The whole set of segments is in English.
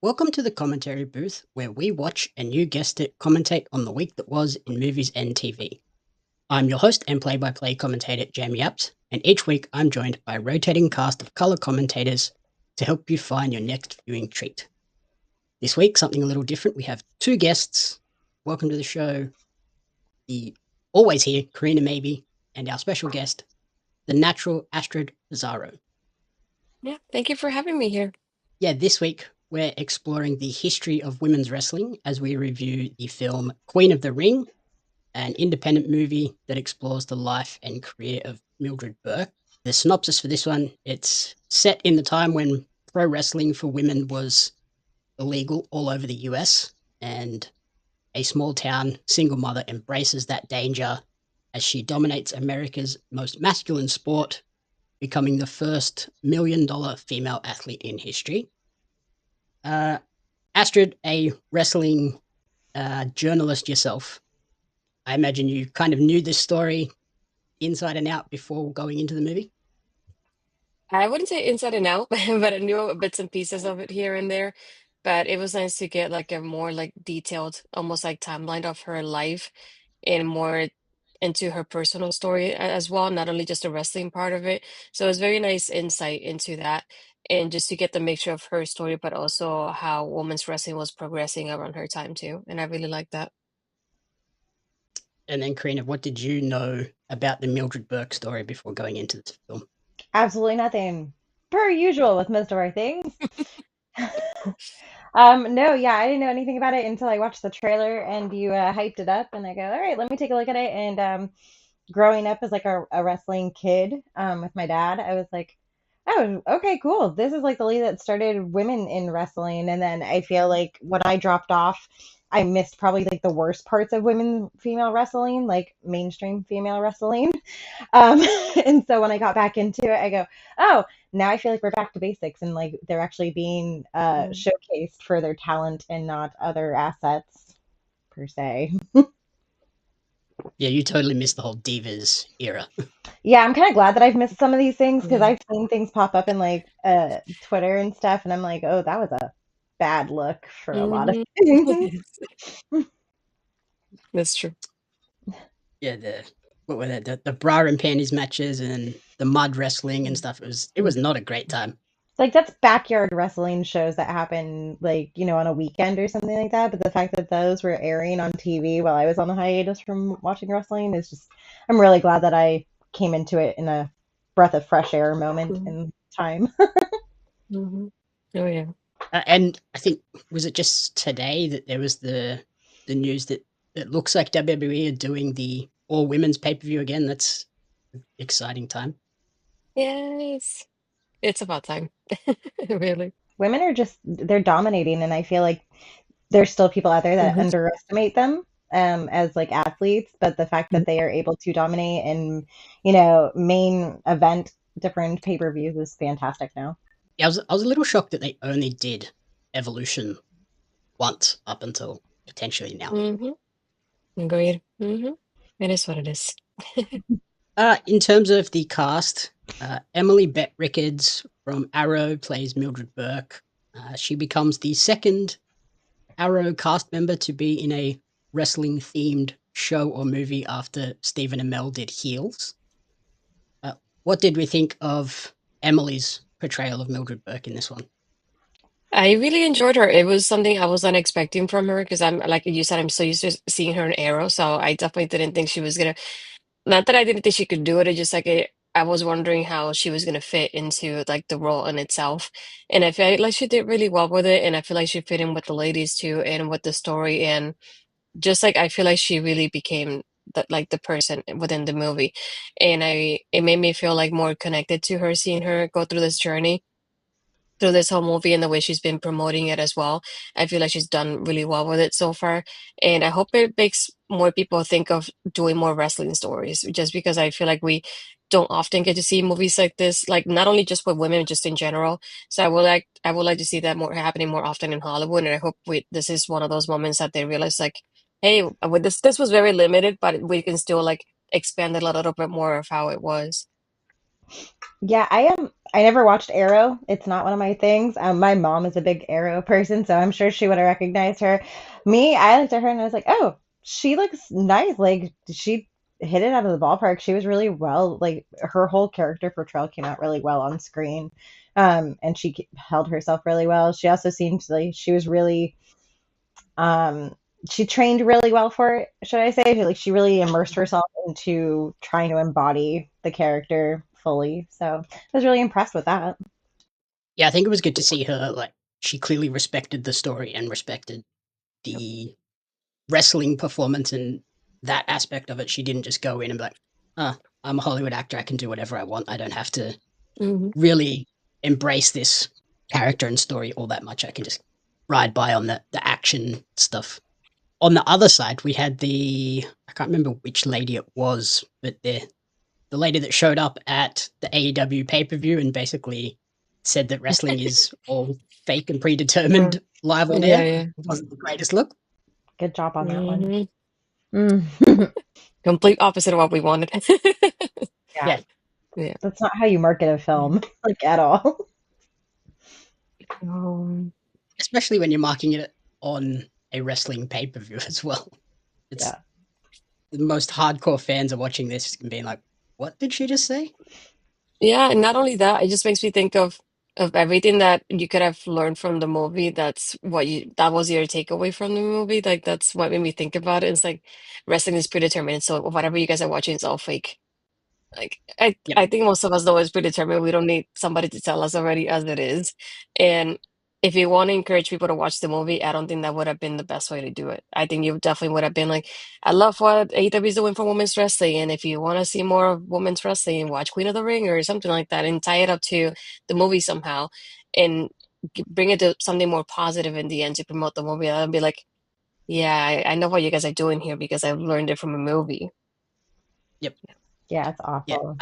Welcome to the commentary booth, where we watch and you guessed it, commentate on the week that was in movies and TV. I'm your host and play-by-play commentator, Jamie Apps, and each week I'm joined by a rotating cast of colour commentators to help you find your next viewing treat. This week, something a little different. We have two guests. Welcome to the show, the always here, Corrina Mabey, and our special guest, the natural Astrid Pizarro. Yeah, thank you for having me here. Yeah, this week we're exploring the history of women's wrestling as we review the film Queen of the Ring, an independent movie that explores the life and career of Mildred Burke. The synopsis for this one, it's set in the time when pro wrestling for women was illegal all over the US, and a small town single mother embraces that danger as she dominates America's most masculine sport, becoming the first $1 million female athlete in history. Astrid, a wrestling journalist yourself, I imagine you kind of knew this story inside and out before going into the movie. I wouldn't say inside and out, but I knew bits and pieces of it here and there. But it was nice to get like a more like detailed, almost like timeline of her life and more into her personal story as well, not only just the wrestling part of it. So it was very nice insight into that. And just to get the mixture of her story, but also how women's wrestling was progressing around her time too. And I really like that. And then, Karina, what did you know about the Mildred Burke story before going into this film? Absolutely nothing. Per usual with most of our things. No, yeah, I didn't know anything about it until I watched the trailer and you hyped it up, and I go, all right, let me take a look at it. And growing up as like a wrestling kid with my dad, I was like, oh, okay, cool. This is like the league that started women in wrestling. And then I feel like when I dropped off, I missed probably like the worst parts of women female wrestling, like mainstream female wrestling. Um, and so when I got back into it, I go, oh, now I feel like we're back to basics and like they're actually being Mm. showcased for their talent and not other assets per se. Yeah, you totally missed the whole Divas era. Yeah, I'm kind of glad that I've missed some of these things because Yeah, I've seen things pop up in like Twitter and stuff, and I'm like, oh, that was a bad look for a lot of hmm things. that's true. Yeah, what were the bra and panties matches and the mud wrestling and stuff. It was not a great time. Like that's backyard wrestling shows that happen like, on a weekend or something like that. But the fact that those were airing on TV while I was on the hiatus from watching wrestling is just, I'm really glad that I came into it in a breath of fresh air moment in time. Mm-hmm. Oh yeah. And I think, was it just today that there was the news that it looks like WWE are doing the all women's pay per view again? That's an exciting time. Yes. It's about time. Really. Women are just, they're dominating. And I feel like there's still people out there that Hmm. underestimate them as like athletes. But the fact that they are able to dominate and, main event different pay-per-views is fantastic now. Yeah, I was a little shocked that they only did Evolution once up until potentially now. Hmm. Agreed. It is what it is. In terms of the cast, Emily Bett Rickards from Arrow plays Mildred Burke. She becomes the second Arrow cast member to be in a wrestling themed show or movie after Stephen Amell did Heels. Uh, what did we think of Emily's portrayal of Mildred Burke in this one? I really enjoyed her. It was something I was unexpecting from her because I'm like you said, I'm so used to seeing her in Arrow, so I definitely didn't think she was gonna. Not that I didn't think she could do it. It just like I was wondering how she was gonna fit into like the role in itself, and I feel like she did really well with it, and I feel like she fit in with the ladies too, and with the story, and just like I feel like she really became the person within the movie, and it made me feel like more connected to her, seeing her go through this journey through this whole movie and the way she's been promoting it as well. I feel like she's done really well with it so far. And I hope it makes more people think of doing more wrestling stories, just because I feel like we don't often get to see movies like this, like not only just with women, just in general. So I would like to see that more happening more often in Hollywood. And I hope this is one of those moments that they realize like, hey, with this was very limited, but we can still like expand it a little bit more of how it was. Yeah, I am. I never watched Arrow. It's not one of my things. My mom is a big Arrow person, so I'm sure she would have recognized her. Me, I looked at her and I was like, oh, she looks nice. Like she hit it out of the ballpark. She was really well, like her whole character portrayal came out really well on screen. And she held herself really well. She also seemed like she was really um she trained really well for it, should I say. Like she really immersed herself into trying to embody the character fully. So I was really impressed with that. Yeah, I think it was good to see her, like, she clearly respected the story and respected the wrestling performance and that aspect of it. She didn't just go in and be like, "Ah, I'm a Hollywood actor. I can do whatever I want. I don't have to Hmm. really embrace this character and story all that much. I can just ride by on the action stuff." On the other side, we had I can't remember which lady it was, but the lady that showed up at the AEW pay-per-view and basically said that wrestling is all fake and Yeah, predetermined live on yeah, air. yeah. It wasn't the greatest look. Good job on that one. Hmm. Mm. Complete opposite of what we wanted. Yeah, Yeah. Yeah. that's not how you market a film, like at all. Um, Especially when you're marking it on a wrestling pay-per-view as well. It's Yeah. the most hardcore fans are watching this and being like, "What did she just say?" yeah, and not only that, it just makes me think of everything that you could have learned from the movie. That was your takeaway from the movie. Like that's what made me think about it. It's like wrestling is predetermined, so whatever you guys are watching is all fake. Like Yep. I think most of us know it's predetermined. We don't need somebody to tell us already as it is. And if you want to encourage people to watch the movie, I don't think that would have been the best way to do it. I think you definitely would have been like, I love what AEW is doing for women's wrestling, and if you want to see more of women's wrestling, watch Queen of the Ring or something like that, and tie it up to the movie somehow, and bring it to something more positive in the end to promote the movie. I'd be like, yeah, I know what you guys are doing here because I've learned it from a movie. Yep. Yeah, it's Yeah. awful.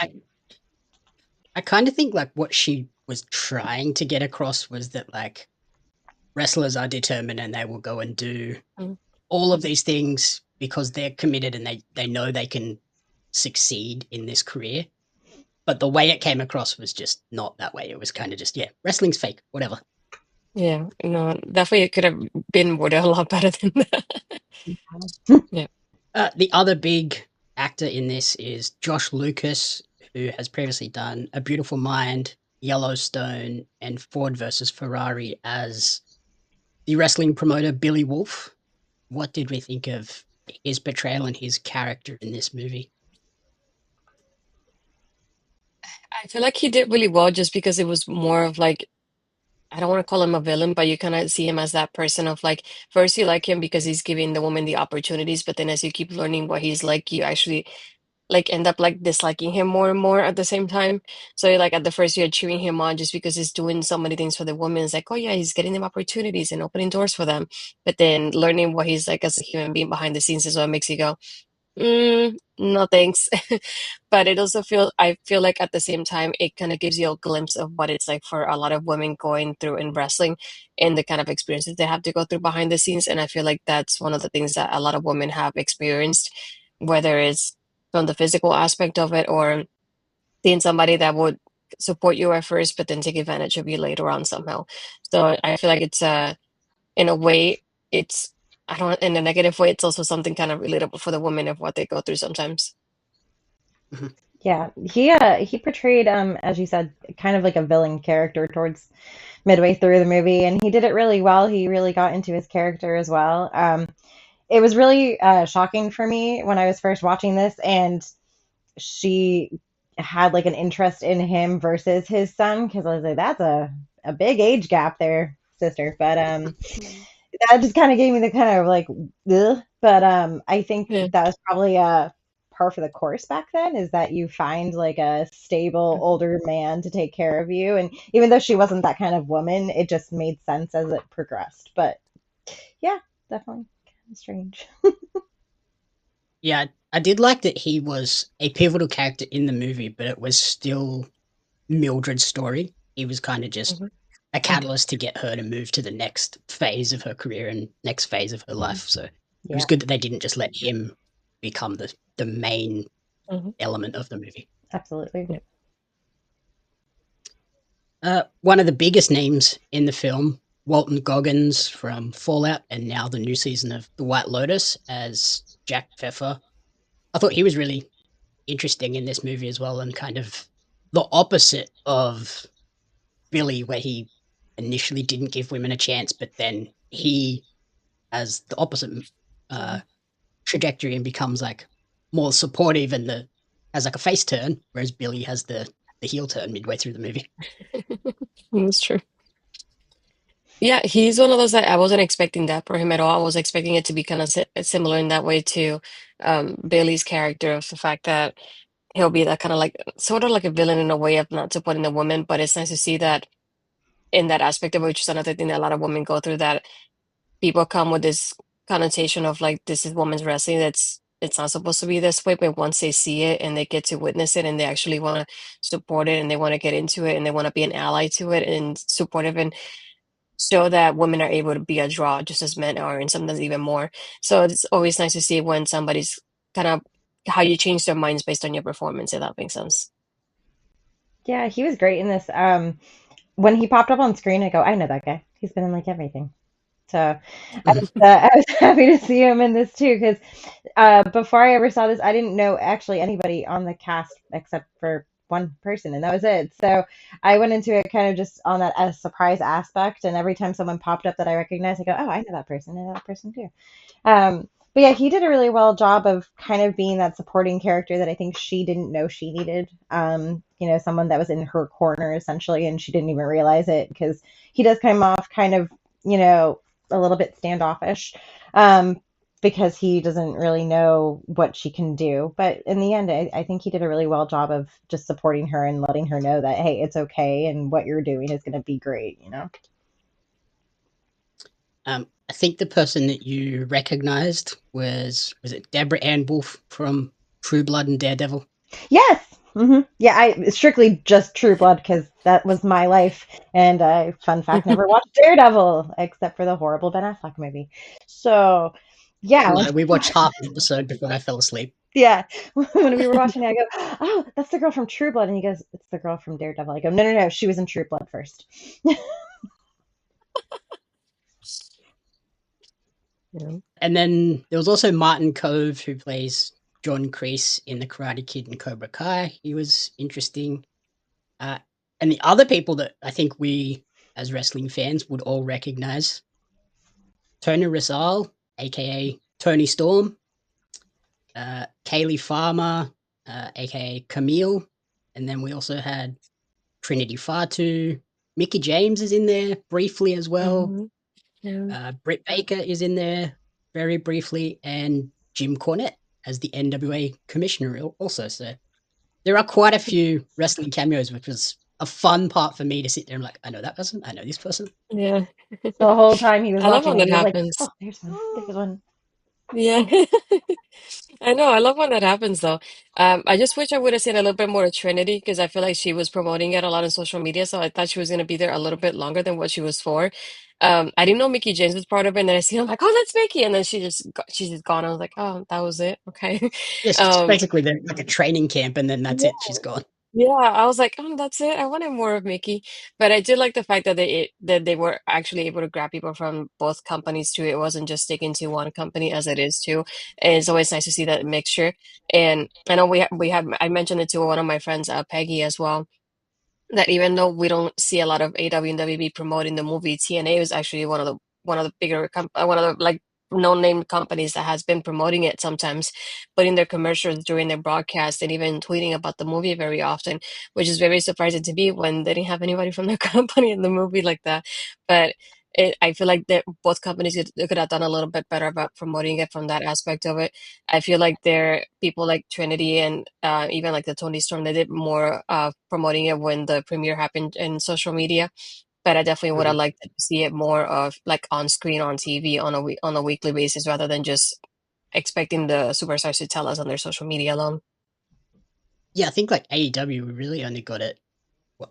I kind of think like what she was trying to get across was that like wrestlers are determined and they will go and do Mm. all of these things because they're committed and they know they can succeed in this career. But the way it came across was just not that way. It was kind of just, yeah, wrestling's fake, whatever. Yeah, no, definitely it could have been worded a lot better than that. Yeah. The other big actor in this is Josh Lucas, who has previously done A Beautiful Mind, Yellowstone, and Ford versus Ferrari as the wrestling promoter Billy Wolf. What did we think of his portrayal and his character in this movie? I feel like he did really well just because it was more of like, I don't want to call him a villain, but you kind of see him as that person of like, first you like him because he's giving the woman the opportunities, but then as you keep learning what he's like, you actually like end up like disliking him more and more at the same time. So like at the first you're cheering him on just because he's doing so many things for the women. It's like, oh yeah, he's getting them opportunities and opening doors for them. But then learning what he's like as a human being behind the scenes is what makes you go, no thanks. But I feel like at the same time, it kind of gives you a glimpse of what it's like for a lot of women going through in wrestling and the kind of experiences they have to go through behind the scenes. And I feel like that's one of the things that a lot of women have experienced, whether it's from the physical aspect of it or seeing somebody that would support you at first, but then take advantage of you later on somehow. So I feel like in a way, it's, I don't, in a negative way, it's also something kind of relatable for the women of what they go through sometimes. Mhm. Yeah, he portrayed as you said, kind of like a villain character towards midway through the movie, and he did it really well. He really got into his character as well. It was really shocking for me when I was first watching this, and she had like an interest in him versus his son because I was like, that's a big age gap there, sister. But Mm. that just kind of gave me the kind of like, ugh. But I think Yeah. that was probably a par for the course back then is that you find like a stable older man to take care of you. And even though she wasn't that kind of woman, it just made sense as it progressed. But yeah, definitely kind of strange. Yeah, I did like that he was a pivotal character in the movie, but it was still Mildred's story. He was kind of just Mhm. a catalyst to get her to move to the next phase of her career and next phase of her life. So it was Yeah, good that they didn't just let him become the main Mhm. element of the movie. absolutely. Yeah. One of the biggest names in the film, Walton Goggins from Fallout, and now the new season of The White Lotus as Jack Pfeffer. I thought he was really interesting in this movie as well, and kind of the opposite of Billy, where he initially didn't give women a chance, but then he has the opposite uh, trajectory and becomes like more supportive and has like a face turn, whereas Billy has the heel turn midway through the movie. That's true. Yeah, he's one of those that I wasn't expecting that for him at all. I was expecting it to be kind of similar in that way to Billy's character, of the fact that he'll be that kind of like sort of like a villain in a way of not supporting the woman, but it's nice to see that in that aspect of it, which is another thing that a lot of women go through, that people come with this connotation of like, this is women's wrestling, it's not supposed to be this way, but once they see it and they get to witness it and they actually want to support it and they want to get into it and they want to be an ally to it and supportive and show that women are able to be a draw just as men are, and sometimes even more. So it's always nice to see when somebody's kind of how you change their minds based on your performance, if that makes sense. Yeah, he was great in this. When he popped up on screen, I go, I know that guy. He's been in like everything. So I was happy to see him in this too, because before I ever saw this, I didn't know actually anybody on the cast except for one person, and that was it. So I went into it kind of just on that as surprise aspect, and every time someone popped up that I recognized, I go, oh, I know that person, I know that person too. But yeah, he did a really well job of kind of being that supporting character that I think she didn't know she needed. Someone that was in her corner essentially, and she didn't even realize it, because he does come off kind of, a little bit standoffish, because he doesn't really know what she can do. But in the end, I think he did a really well job of just supporting her and letting her know that, hey, it's okay, and what you're doing is going to be great. I think the person that you recognized was it Deborah Ann Wolf from True Blood and Daredevil? Yes. Yeah, I strictly just True Blood because that was my life. And fun fact, never watched Daredevil except for the horrible Ben Affleck movie. So, yeah, No, we watched half the episode before I fell asleep. yeah. When we were watching it, I go, "Oh, that's the girl from True Blood," and he goes, "It's the girl from Daredevil." I go, "No, no, no, she was in True Blood first." Yeah. And then there was also Martin Cove, who plays John Kreese in The Karate Kid and Cobra Kai. He was interesting. Uh, and the other people that I think we, as wrestling fans, would all recognize: Tony Rizal, aka Tony Storm, Kaylee Farmer, aka Camille, and then we also had Trinity Fatu. Mickey James is in there briefly as well. Mhm. Yeah. Britt Baker is in there very briefly, and Jim Cornette as the NWA commissioner also. So there are quite a few wrestling cameos, which was a fun part for me to sit there and like, I know that person, I know this person. Yeah. The whole time he was I love watching when it, that he was like, happens. "Oh, there's one." Yeah. I know. I love when that happens though. I just wish I would have seen a little bit more of Trinity, because I feel like she was promoting it a lot on social media. So I thought she was going to be there a little bit longer than what she was for. I didn't know Mickey James was part of it. And then I see her, I'm like, oh, that's Mickey. And then she's just gone. I was like, oh, that was it. Okay. Yes, it's Um, basically like a training camp, and then that's yeah. it. She's gone. Yeah, I was like, oh, that's it. I wanted more of Mickey, but I did like the fact that they were actually able to grab people from both companies too. It wasn't just sticking to one company as it is too. And it's always nice to see that mixture. And I know we have I mentioned it to one of my friends, Peggy, as well, that even though we don't see a lot of AW and WB promoting the movie, TNA is actually one of the bigger one of the like no-name companies that has been promoting it sometimes, putting their commercials during their broadcast and even tweeting about the movie very often, which is very surprising to me when they didn't have anybody from their company in the movie like that. But I feel like that both companies could have done a little bit better about promoting it from that aspect of it. I feel like there people like Trinity and even like the Tony Storm, they did more promoting it when the premiere happened in social media. But I definitely would have Mhm. liked to see it more of like on screen on TV on on a weekly basis, rather than just expecting the superstars to tell us on their social media alone. Yeah, I think like AEW, we really only got it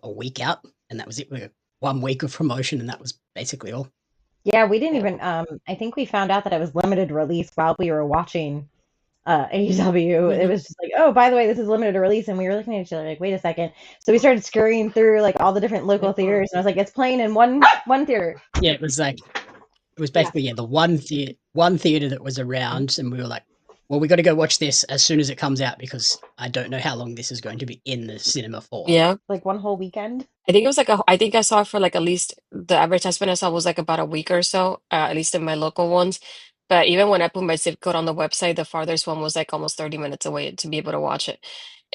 a week out, and that was it. We got 1 week of promotion, and that was basically all. Yeah, we didn't Yeah. even. I think we found out that it was limited release while we were watching AEW. It Mhm. was just like, oh, by the way, this is limited release, and we were looking at each other like, wait a second. So we started scurrying through like all the different local theaters, and I was like, it's playing in one theater. Yeah, it was like it was Yeah. basically the one theater that was around, and we were like, well, we got to go watch this as soon as it comes out because I don't know how long this is going to be in the cinema for. Yeah. Like one whole weekend. I think it was like I think I saw it for like at least the advertisement I saw was like about a week or so, at least in my local ones. But even when I put my zip code on the website, the farthest one was like almost 30 minutes away to be able to watch it.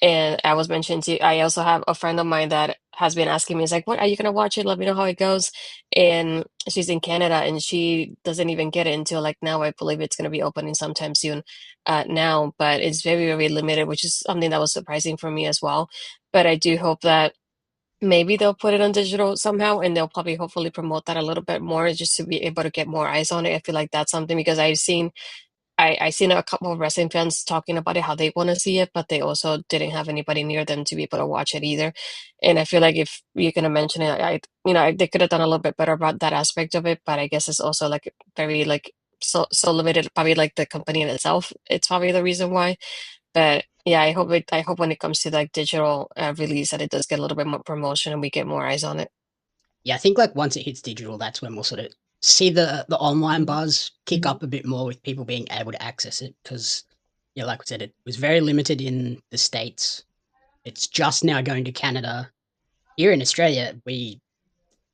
And I was mentioning to I also have a friend of mine that has been asking me, is like, what are you gonna watch it? Let me know how it goes. And she's in Canada and she doesn't even get it until like now. I believe it's gonna be opening sometime soon now, but it's very, very limited, which is something that was surprising for me as well. But I do hope that maybe they'll put it on digital somehow, and they'll probably hopefully promote that a little bit more just to be able to get more eyes on it. I feel like that's something because I seen a couple of wrestling fans talking about it, how they want to see it, but they also didn't have anybody near them to be able to watch it either. And I feel like if you're gonna mention it, they could have done a little bit better about that aspect of it. But I guess it's also like very like so limited. Probably like the company in itself. It's probably the reason why. But yeah, I hope when it comes to like digital release that it does get a little bit more promotion and we get more eyes on it. Yeah, I think like once it hits digital, that's when we'll sort of see the online buzz kick up a bit more with people being able to access it because, yeah, like we said, it was very limited in the States. It's just now going to Canada. Here in Australia,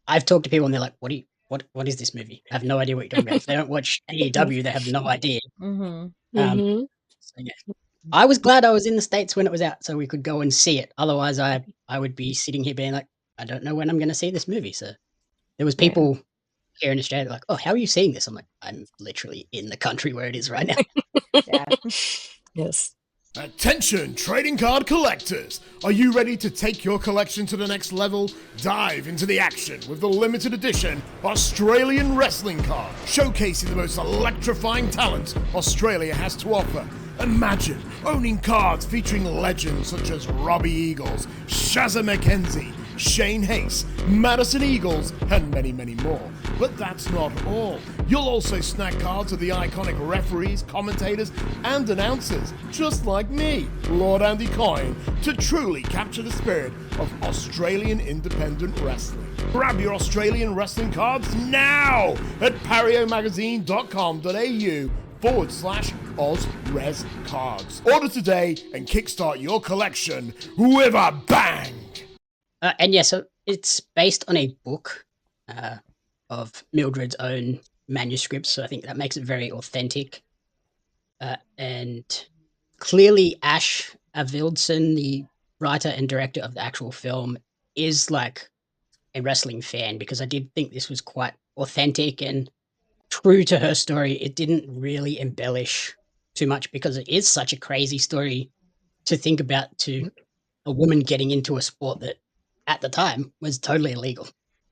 I've talked to people and they're like, what is this movie? I have no idea what you're talking about. If they don't watch AEW, they have no idea. Mm-hmm. Um, Mm-hmm. so yeah. I was glad I was in the States when it was out so we could go and see it. Otherwise I would be sitting here being like, I don't know when I'm gonna see this movie. So there was Yeah. people here in Australia like, oh, how are you seeing this? I'm like, I'm literally in the country where it is right now. Yeah. Yes. Attention, trading card collectors! Are you ready to take your collection to the next level? Dive into the action with the limited edition Australian wrestling card, showcasing the most electrifying talent Australia has to offer. Imagine owning cards featuring legends such as Robbie Eagles, Shazza McKenzie, Shane Hayes, Madison Eagles, and many, many more. But that's not all. You'll also snag cards of the iconic referees, commentators, and announcers, just like me, Lord Andy Coyne, to truly capture the spirit of Australian independent wrestling. Grab your Australian wrestling cards now at pariomagazine.com.au/OzResCards. Order today and kickstart your collection with a bang! And yeah, so it's based on a book of Mildred's own manuscripts. So I think that makes it very authentic. And clearly, Ash Avildsen, the writer and director of the actual film, is like a wrestling fan because I did think this was quite authentic and true to her story. It didn't really embellish too much because it is such a crazy story to think about to a woman getting into a sport that at the time was totally illegal.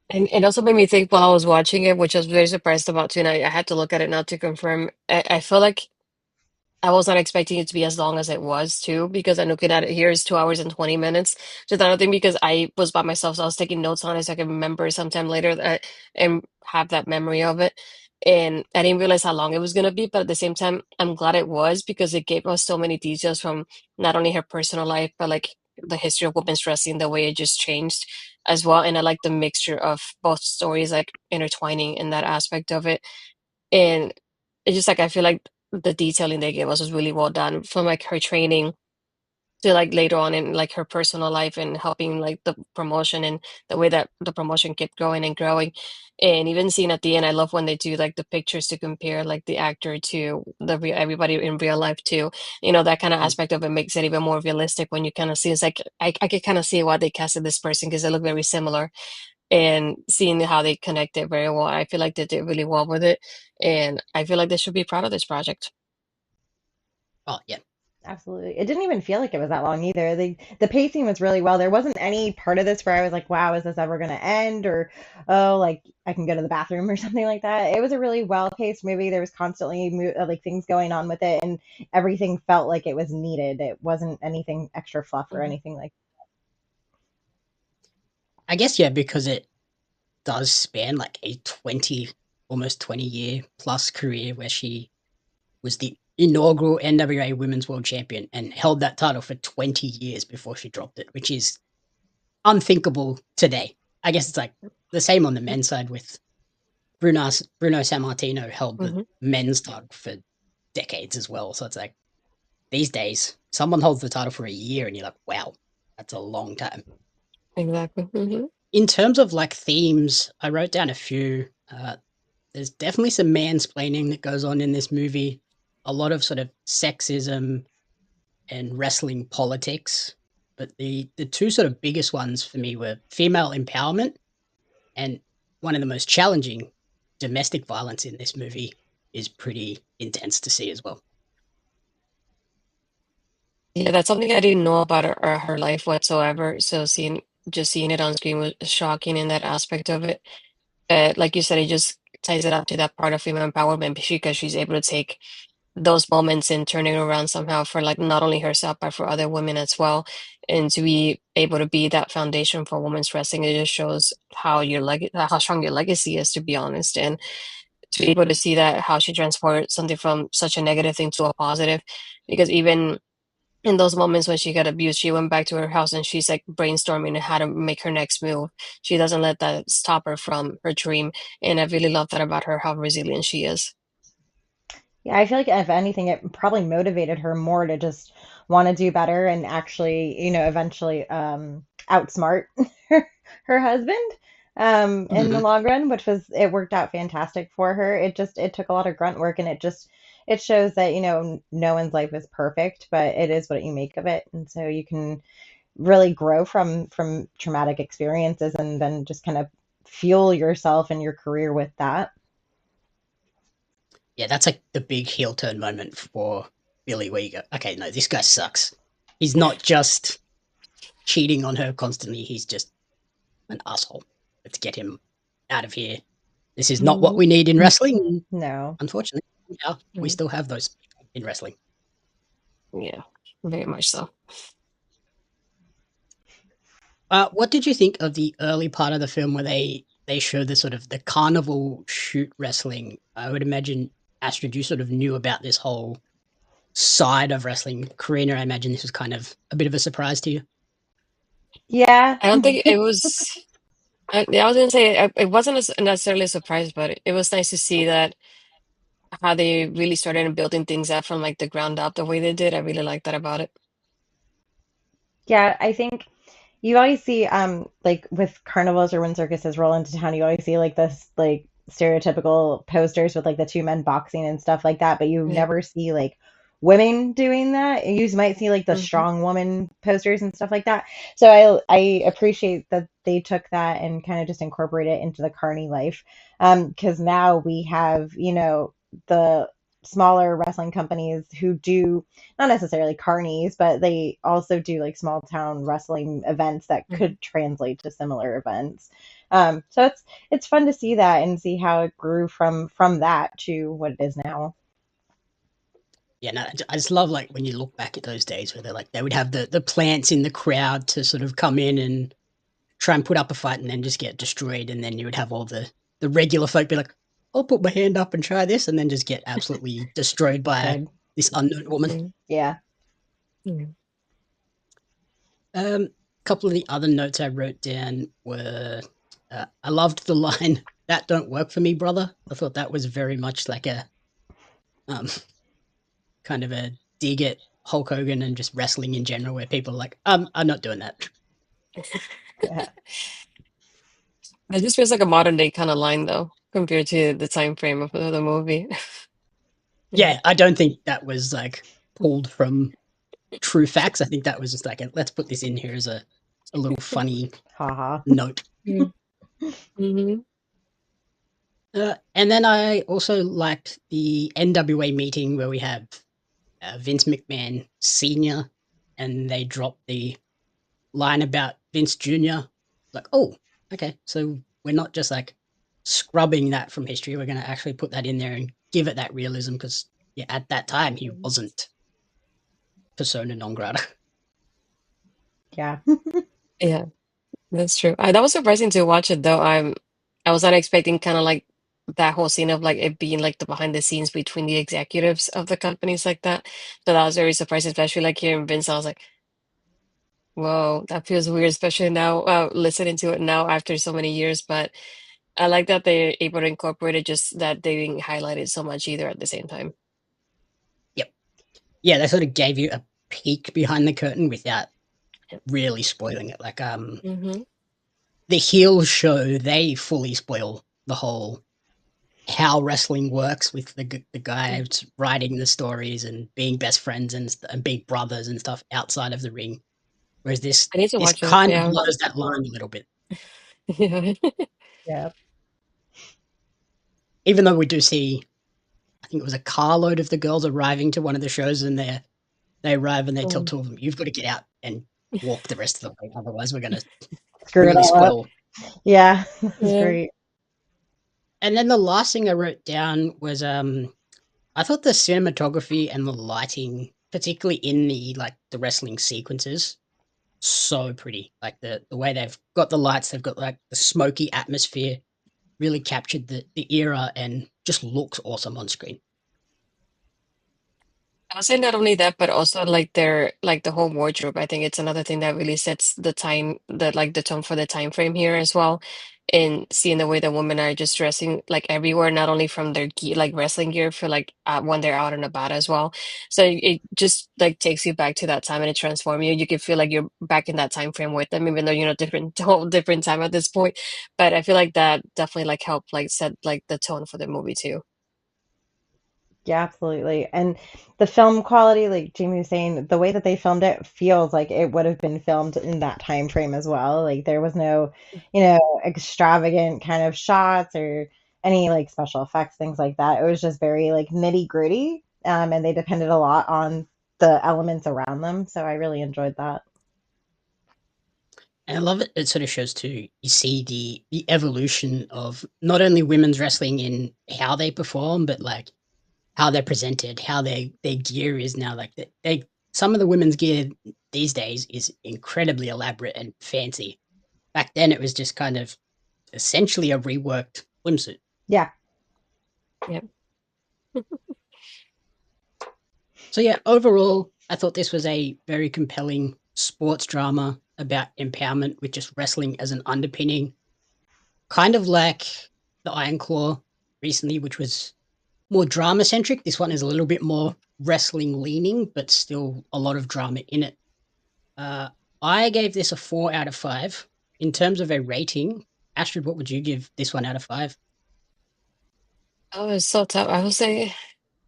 And it also made me think while I was watching it, which I was very surprised about too, and I had to look at it now to confirm. I feel like I was not expecting it to be as long as it was too, because I'm looking at it here is 2 hours and 20 minutes. Just another thing because I was by myself, so I was taking notes on it so I can remember sometime later that, and have that memory of it. And I didn't realize how long it was gonna be, but at the same time, I'm glad it was because it gave us so many details from not only her personal life, but like the history of women's wrestling, the way it just changed as well. And I like the mixture of both stories like intertwining in that aspect of it. And it's just like I feel like the detailing they gave us was really well done from like her training to like later on in like her personal life and helping like the promotion and the way that the promotion kept growing and growing. And even seeing at the end, I love when they do like the pictures to compare like the actor to the real everybody in real life too. You know, that kind of Mm. aspect of it makes it even more realistic when you kind of see it's like I could kind of see why they casted this person because they look very similar, and seeing how they connected very well. I feel like they did really well with it. And I feel like they should be proud of this project. Oh yeah, Absolutely. It didn't even feel like it was that long either. The pacing was really well. There wasn't any part of this where I was like, wow, is this ever going to end? Or, oh, like I can go to the bathroom or something like that. It was a really well-paced movie. There was constantly like things going on with it, and everything felt like it was needed. It wasn't anything extra fluff or Mhm. anything like. I guess yeah because it does span like a almost 20 year plus career where she was the inaugural NWA Women's World Champion and held that title for 20 years before she dropped it, which is unthinkable today. I guess it's like the same on the men's side with Bruno Sammartino held the Mhm. men's title for decades as well. So it's like these days, someone holds the title for a year and you're like, wow, that's a long time. Exactly. In terms of like themes, I wrote down a few. There's definitely some mansplaining that goes on in this movie. A lot of sort of sexism and wrestling politics. But the two sort of biggest ones for me were female empowerment and one of the most challenging, domestic violence in this movie is pretty intense to see as well. Yeah, that's something I didn't know about her life whatsoever. So seeing it on screen was shocking in that aspect of it. But like you said, it just ties it up to that part of female empowerment because she's able to take those moments and turn it around somehow for like not only herself but for other women as well. And to be able to be that foundation for women's wrestling, it just shows how strong your legacy is, to be honest. And to be able to see that how she transported something from such a negative thing to a positive, because even in those moments when she got abused, she went back to her house and she's like brainstorming how to make her next move. She doesn't let that stop her from her dream. And I really love that about her, how resilient she is. Yeah, I feel like if anything, it probably motivated her more to just want to do better and actually, eventually outsmart her husband in the Mhm. long run, which was it worked out fantastic for her. It took a lot of grunt work and it shows that, no one's life is perfect, but it is what you make of it. And so you can really grow from traumatic experiences and then just kind of fuel yourself and your career with that. Yeah, that's like the big heel turn moment for Billy where you go, okay, no, this guy sucks. He's not just cheating on her constantly, he's just an asshole. Let's get him out of here. This is not what Mhm. we need in wrestling. No. Unfortunately, yeah, we Mhm. still have those people in wrestling. Yeah, very much so. What did you think of the early part of the film where they show the sort of the carnival shoot wrestling? I would imagine Astrid, you sort of knew about this whole side of wrestling. Karina, I imagine this was kind of a bit of a surprise to you. Yeah. I don't think it was. Yeah, I was gonna say it wasn't necessarily a surprise, but it was nice to see that how they really started building things up from like the ground up the way they did. I really like that about it. Yeah, I think you always see like with carnivals or when circuses roll into town, you always see like this like stereotypical posters with like the two men boxing and stuff like that, but you Yeah. never see like women doing that. You might see like the Hmm. strong woman posters and stuff like that. So I appreciate that they took that and kind of just incorporate it into the carny life. Because now we have, the smaller wrestling companies who do not necessarily carnies, but they also do like small town wrestling events that Hmm. could translate to similar events. So it's fun to see that and see how it grew from that to what it is now. Yeah, no, I just love like when you look back at those days where they're like they would have the plants in the crowd to sort of come in and try and put up a fight and then just get destroyed, and then you would have all the regular folk be like, "I'll put my hand up and try this," and then just get absolutely destroyed by Destroyed. this unknown woman. Yeah. Hmm. A couple of the other notes I wrote down were I loved the line "That don't work for me, brother." I thought that was very much like a um, kind of a dig at Hulk Hogan and just wrestling in general, where people are like, I'm not doing that." Yeah. It just feels like a modern day kind of line though, compared to the time frame of the movie. Yeah. Yeah, I don't think that was like pulled from true facts. I think that was just like, let's put this in here as a little funny Haha. note. Mm-hmm. And then I also liked the NWA meeting where we have Vince McMahon Sr. and they drop the line about Vince Jr. Like, oh, okay, so we're not just like scrubbing that from history. We're going to actually put that in there and give it that realism because yeah, at that time he wasn't persona non grata. Yeah. Yeah, that's true. That was surprising to watch it though. I was not expecting kind of like that whole scene of like it being like the behind the scenes between the executives of the companies like that. So that was very surprising, especially like hearing Vince. I was like, whoa, that feels weird, especially now, listening to it now after so many years. But I like that they're able to incorporate it, just that they didn't highlight it so much either at the same time. Yep. Yeah, they sort of gave you a peek behind the curtain without Yep. really spoiling it. Like Mm-hmm. the heel show, they fully spoil the whole how wrestling works with the guys writing the stories and being best friends and being brothers and stuff outside of the ring. Whereas I need to this watch it. kind of Yeah. blurs that line a little bit. Yeah. Yeah. Even though we do see, I think it was a carload of the girls arriving to one of the shows, and they arrive and they tell two of them, "You've got to get out and walk the rest of the way, otherwise we're going to Screw it really all up. spoil." Yeah, that's Yeah. great. And then the last thing I wrote down was I thought the cinematography and the lighting, particularly in the wrestling sequences, so pretty. Like the way they've got the lights, they've got like the smoky atmosphere, really captured the era and just looks awesome on screen. I would say not only that, but also like their like the whole wardrobe. I think it's another thing that really sets the time, the tone for the time frame here as well. And seeing the way that women are just dressing like everywhere, not only from their gear, like wrestling gear, for like when they're out and about as well. So it just like takes you back to that time and it transforms you. You can feel like you're back in that time frame with them, even though different whole different time at this point. But I feel like that definitely like helped like set like the tone for the movie too. Yeah, absolutely. And the film quality, like Jamie was saying, the way that they filmed it feels like it would have been filmed in that time frame as well. Like there was no, extravagant kind of shots or any like special effects, things like that. It was just very like nitty gritty. And they depended a lot on the elements around them. So I really enjoyed that. And I love it. It sort of shows too. You see the evolution of not only women's wrestling in how they perform, but like how they're presented, how their gear is now. Like they some of the women's gear these days is incredibly elaborate and fancy. Back then, it was just kind of essentially a reworked swimsuit. Yeah. Yeah. So yeah, overall, I thought this was a very compelling sports drama about empowerment with just wrestling as an underpinning, kind of like the Iron Claw recently, which was more drama centric. This one is a little bit more wrestling leaning, but still a lot of drama in it. Uh, I gave this a 4 out of 5. In terms of a rating, Astrid, what would you give this one out of 5? Oh, it's so tough. I would say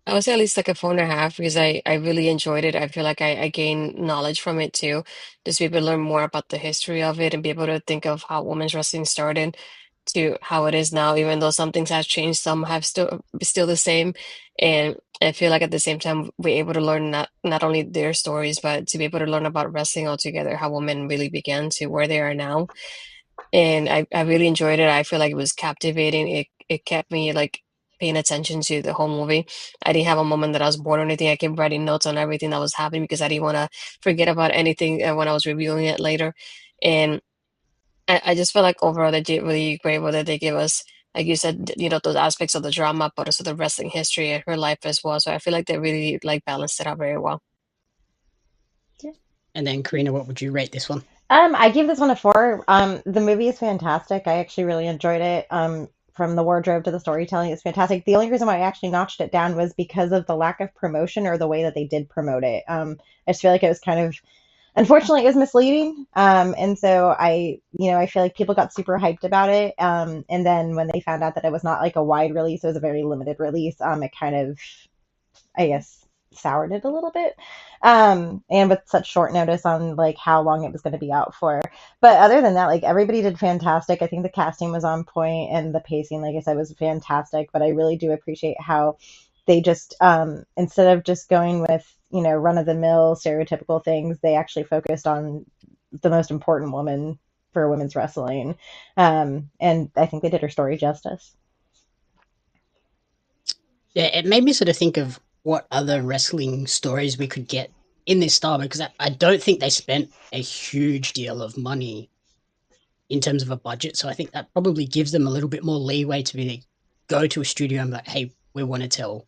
at least like a 4.5 because I really enjoyed it. I feel like I gained knowledge from it too. Just be able to learn more about the history of it and be able to think of how women's wrestling started to how it is now, even though some things have changed, some have still the same. And I feel like at the same time we're able to learn not only their stories, but to be able to learn about wrestling altogether, how women really began to where they are now. And I really enjoyed it. I feel like it was captivating. It kept me like paying attention to the whole movie. I didn't have a moment that I was bored or anything. I kept writing notes on everything that was happening because I didn't want to forget about anything when I was reviewing it later. And I just feel like overall they did really great with it. They gave us, like you said, those aspects of the drama, but also the wrestling history and her life as well. So I feel like they really like balanced it out very well. And then, Karina, what would you rate this one? I give this one a 4. The movie is fantastic. I actually really enjoyed it. From the wardrobe to the storytelling, it's fantastic. The only reason why I actually notched it down was because of the lack of promotion or the way that they did promote it. I just feel like it was kind of, unfortunately, it was misleading. And so I feel like people got super hyped about it. And then when they found out that it was not like a wide release, it was a very limited release. It kind of, I guess, soured it a little bit. And with such short notice on like how long it was going to be out for. But other than that, like everybody did fantastic. I think the casting was on point and the pacing, like I said, was fantastic. But I really do appreciate how they just instead of just going with, run of the mill stereotypical things, they actually focused on the most important woman for women's wrestling. And I think they did her story justice. Yeah, it made me sort of think of what other wrestling stories we could get in this style, because I don't think they spent a huge deal of money in terms of a budget. So I think that probably gives them a little bit more leeway to be go to a studio and be like, hey, we want to tell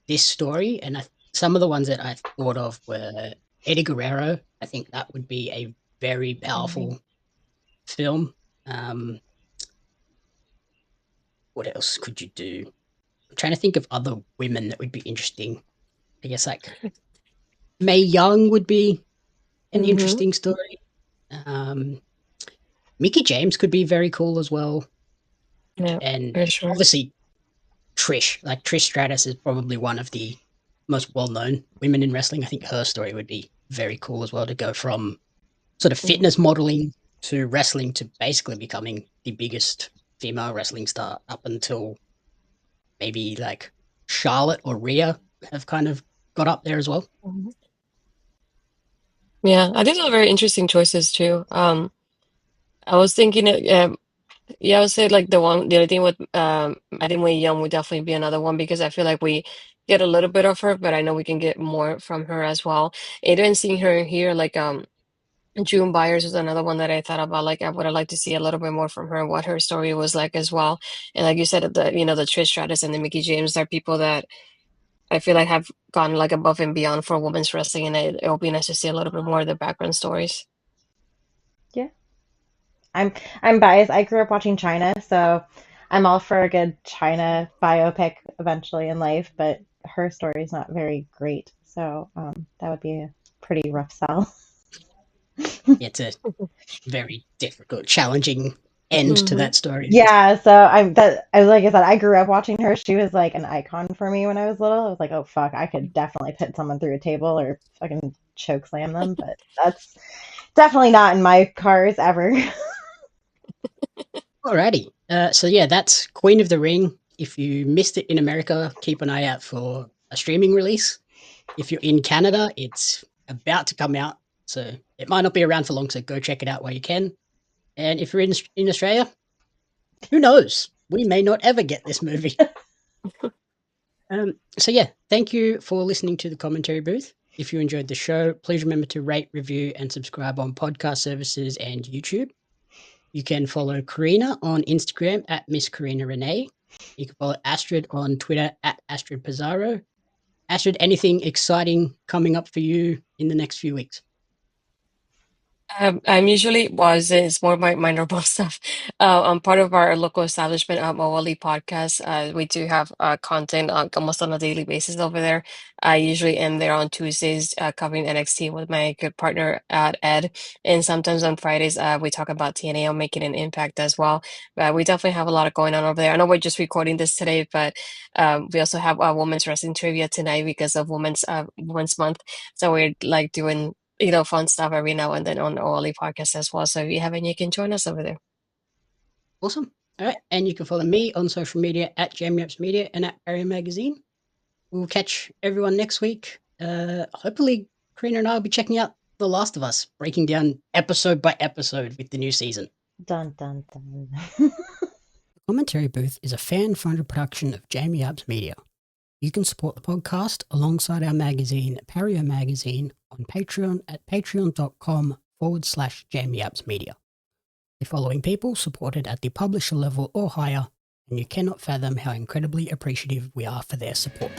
this story. And some of the ones that I thought of were Eddie Guerrero. I think that would be a very powerful film. What else could you do? I'm trying to think of other women that would be interesting. I guess like Mae Young would be an interesting story. Mickey James could be very cool as well. Yeah, and for sure. obviously Trish Stratus is probably one of the most well-known women in wrestling. I think her story would be very cool as well, to go from sort of fitness modeling to wrestling to basically becoming the biggest female wrestling star up until maybe like Charlotte or Rhea have kind of got up there as well. Yeah, I think those are very interesting choices too. I was thinking, yeah, I would say like the other thing with, I think Wei Young would definitely be another one, because I feel like we get a little bit of her, but I know we can get more from her as well. Even seeing her here, like June Byers was another one that I thought about. Like I would have liked to see a little bit more from her, what her story was like as well. And like you said, the the Trish Stratus and the Mickey James are people that I feel like have gone like above and beyond for women's wrestling, and it'll be nice to see a little bit more of the background stories. Yeah. I'm biased. I grew up watching China, so I'm all for a good China biopic eventually in life, but her story is not very great. So that would be a pretty rough sell. It's a very difficult, challenging end to that story. Yeah, so like I said, I grew up watching her. She was like an icon for me when I was little. I was like, oh fuck, I could definitely put someone through a table or fucking choke slam them, but that's definitely not in my cars ever. Alrighty. So yeah, that's Queen of the Ring. If you missed it in America, keep an eye out for a streaming release. If you're in Canada, it's about to come out, so it might not be around for long, so go check it out while you can. And if you're in Australia, who knows? We may not ever get this movie. So yeah, thank you for listening to the commentary booth. If you enjoyed the show, please remember to rate, review, and subscribe on podcast services and YouTube. You can follow Corrina on Instagram at Miss Corrina Renee. You can follow Astrid on Twitter at Astrid Pizarro. Astrid, anything exciting coming up for you in the next few weeks? I'm usually, it's more my normal stuff. I'm part of our local establishment, Mawali podcast. We do have content almost on a daily basis over there. I usually am there on Tuesdays covering NXT with my good partner at Ed, and sometimes on Fridays we talk about TNA on Making an Impact as well. We definitely have a lot going on over there. I know we're just recording this today, but we also have women's wrestling trivia tonight because of Women's Month. So we're like doing fun stuff every now and then on the OLE podcast as well. So if you haven't, you can join us over there. Awesome. All right. And you can follow me on social media at JamieApps Media and at Barrier Magazine. We'll catch everyone next week. Hopefully, Karina and I will be checking out The Last of Us, breaking down episode by episode with the new season. Dun, dun, dun. The Commentary Booth is a fan-funded production of JamieApps Media. You can support the podcast alongside our magazine, Barrier Magazine, on Patreon at patreon.com/JamieApps Media. The following people supported at the publisher level or higher, and you cannot fathom how incredibly appreciative we are for their support.